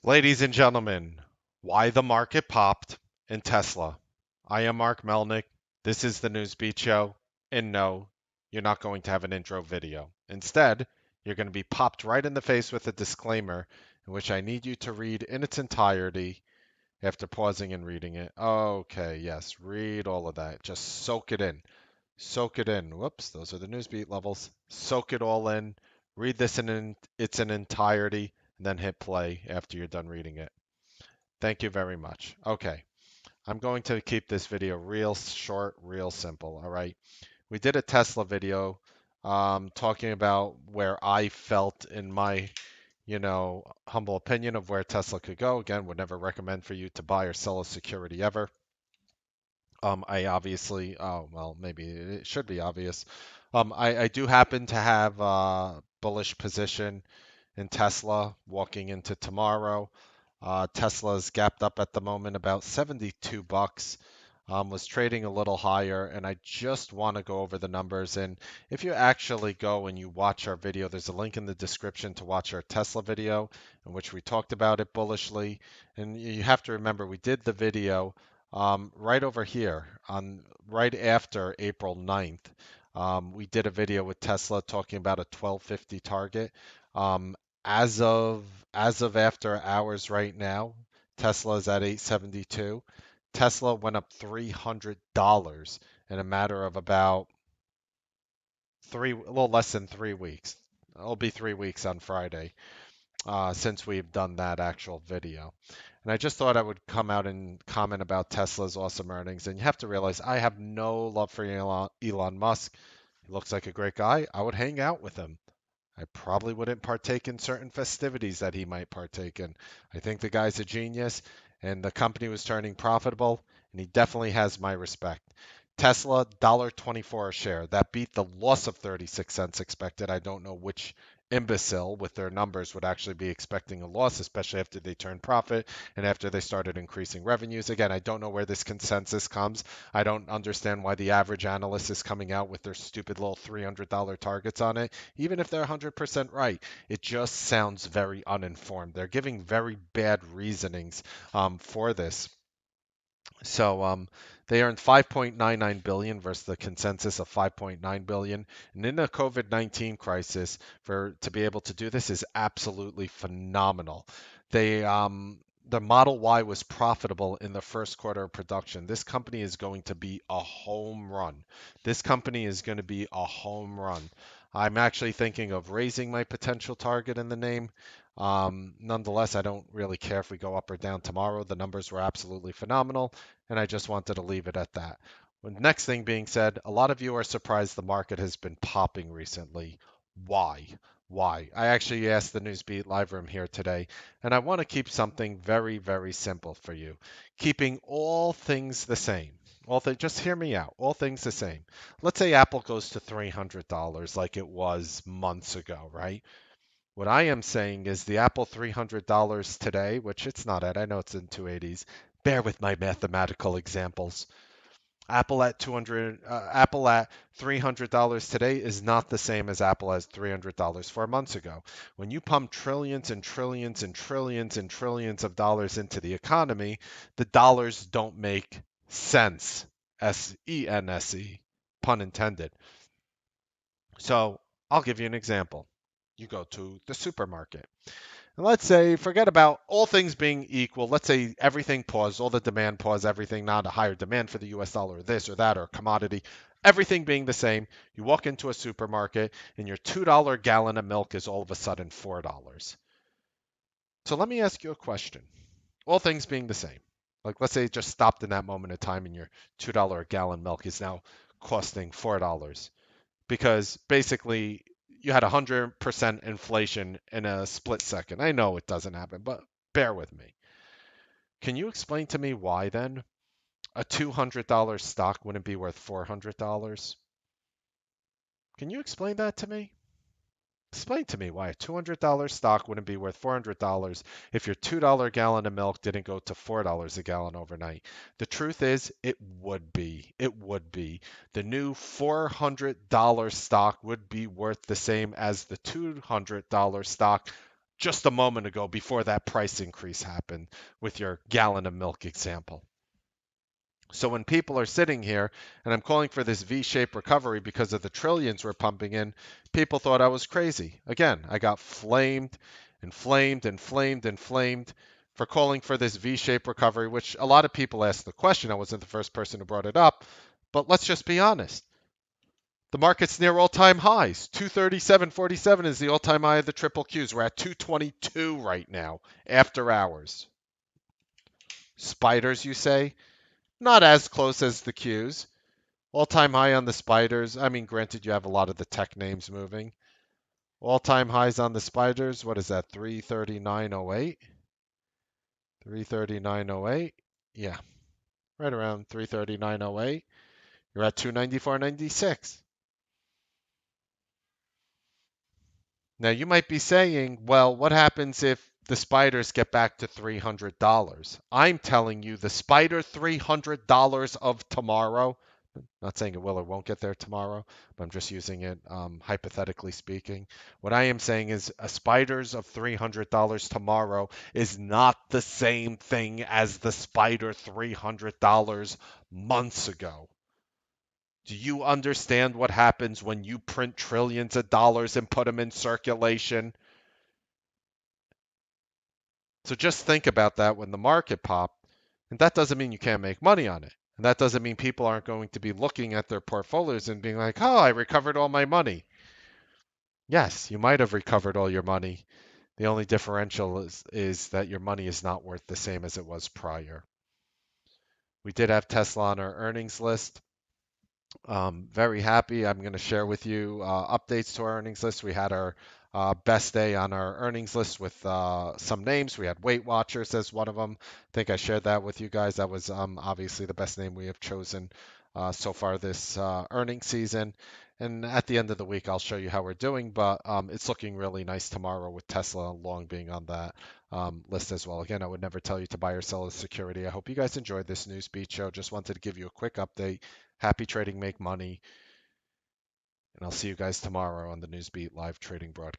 Ladies and gentlemen, why the market popped in Tesla. I am Mark Melnick. This is the Newsbeat Show. And no, you're not going to have an intro video. Instead, you're going to be popped right in the face with a disclaimer in which I need you to read in its entirety after pausing and reading it. Okay, yes, read all of that. Just soak it in. Soak it in. Whoops, those are the Newsbeat levels. Soak it all in. Read this in its entirety, and then hit play after you're done reading it. Thank you very much. Okay, I'm going to keep this video real short, real simple. All right. We did a Tesla video talking about where I felt in my, humble opinion of where Tesla could go. Again, would never recommend for you to buy or sell a security ever. I obviously, oh, well, maybe it should be obvious. I do happen to have a bullish position in Tesla walking into tomorrow. Tesla's gapped up at the moment about 72 bucks. Was trading a little higher, and I just want to go over the numbers. And if you actually go and you watch our video, there's a link in the description to watch our Tesla video in which we talked about it bullishly. And you have to remember, we did the video right over here on right after April 9th. We did a video with Tesla talking about a 1250 target. Um, as of after hours right now, Tesla is at 872. Tesla went up $300 in a matter of about a little less than 3 weeks. It'll be 3 weeks on Friday since we've done that actual video. And I just thought I would come out and comment about Tesla's awesome earnings. And you have to realize I have no love for Elon Musk. He looks like a great guy. I would hang out with him. I probably wouldn't partake in certain festivities that he might partake in. I think the guy's a genius, and the company was turning profitable, and he definitely has my respect. Tesla, 24 a share. That beat the loss of 36 cents expected. I don't know which imbecile with their numbers would actually be expecting a loss, especially after they turned profit and after they started increasing revenues. Again, I don't know where this consensus comes. I don't understand why the average analyst is coming out with their stupid little $300 targets on it. Even if they're 100% right, it just sounds very uninformed. They're giving very bad reasonings for this. So they earned 5.99 billion versus the consensus of 5.9 billion. And in a COVID-19 crisis, for to be able to do this is absolutely phenomenal. They the Model Y was profitable in the first quarter of production. This company is going to be a home run. This company is going to be a home run. I'm actually thinking of raising my potential target in the name. Nonetheless, I don't really care if we go up or down tomorrow. The numbers were absolutely phenomenal, and I just wanted to leave it at that. With next thing being said, a lot of you are surprised the market has been popping recently. Why? Why? I actually asked the Newsbeat live room here today, and I want to keep something very, very simple for you. Keeping all things the same. Just hear me out. All things the same. Let's say Apple goes to $300 like it was months ago, right? What I am saying is the Apple $300 today, which it's not at, I know it's in 280s. Bear with my mathematical examples. Apple at $300 today is not the same as Apple as $300 4 months ago. When you pump trillions and trillions and trillions and trillions of dollars into the economy, the dollars don't make sense. SENSE, pun intended. So I'll give you an example. You go to the supermarket. And let's say, forget about all things being equal. Let's say everything paused, all the demand paused, everything, not a higher demand for the US dollar, or this or that, or commodity, everything being the same. You walk into a supermarket and your $2 gallon of milk is all of a sudden $4. So let me ask you a question. All things being the same, like let's say it just stopped in that moment of time and your $2 a gallon milk is now costing $4 because basically you had 100% inflation in a split second. I know it doesn't happen, but bear with me. Can you explain to me why then a $200 stock wouldn't be worth $400? Can you explain that to me? Explain to me why a $200 stock wouldn't be worth $400 if your $2 gallon of milk didn't go to $4 a gallon overnight. The truth is, it would be. It would be. The new $400 stock would be worth the same as the $200 stock just a moment ago before that price increase happened with your gallon of milk example. So when people are sitting here and I'm calling for this V-shaped recovery because of the trillions we're pumping in, people thought I was crazy. Again, I got flamed and flamed and flamed and flamed for calling for this V-shaped recovery, which a lot of people asked the question. I wasn't the first person who brought it up, but let's just be honest. The market's near all-time highs. 237.47 is the all-time high of the triple Qs. We're at 222 right now after hours. Spiders, you say? Not as close as the Qs. All-time high on the spiders. I mean, granted, you have a lot of the tech names moving. All-time highs on the spiders. What is that? 339.08. 339.08. Yeah, right around 339.08. You're at 294.96. Now you might be saying, well, what happens if the spiders get back to $300? I'm telling you, the spider $300 of tomorrow. Not saying it will or won't get there tomorrow, but I'm just using it hypothetically speaking. What I am saying is a spiders of $300 tomorrow is not the same thing as the spider $300 months ago. Do you understand what happens when you print trillions of dollars and put them in circulation? So just think about that when the market popped. And that doesn't mean you can't make money on it. And that doesn't mean people aren't going to be looking at their portfolios and being like, oh, I recovered all my money. Yes, you might have recovered all your money. The only differential is that your money is not worth the same as it was prior. We did have Tesla on our earnings list. Very happy. I'm going to share with you updates to our earnings list. We had our best day on our earnings list with some names. We had Weight Watchers as one of them. I think I shared that with you guys. That was obviously the best name we have chosen so far this earnings season. And at the end of the week, I'll show you how we're doing. But it's looking really nice tomorrow with Tesla long being on that list as well. Again, I would never tell you to buy or sell a security. I hope you guys enjoyed this Newsbeat show. Just wanted to give you a quick update. Happy trading, make money. And I'll see you guys tomorrow on the Newsbeat live trading broadcast.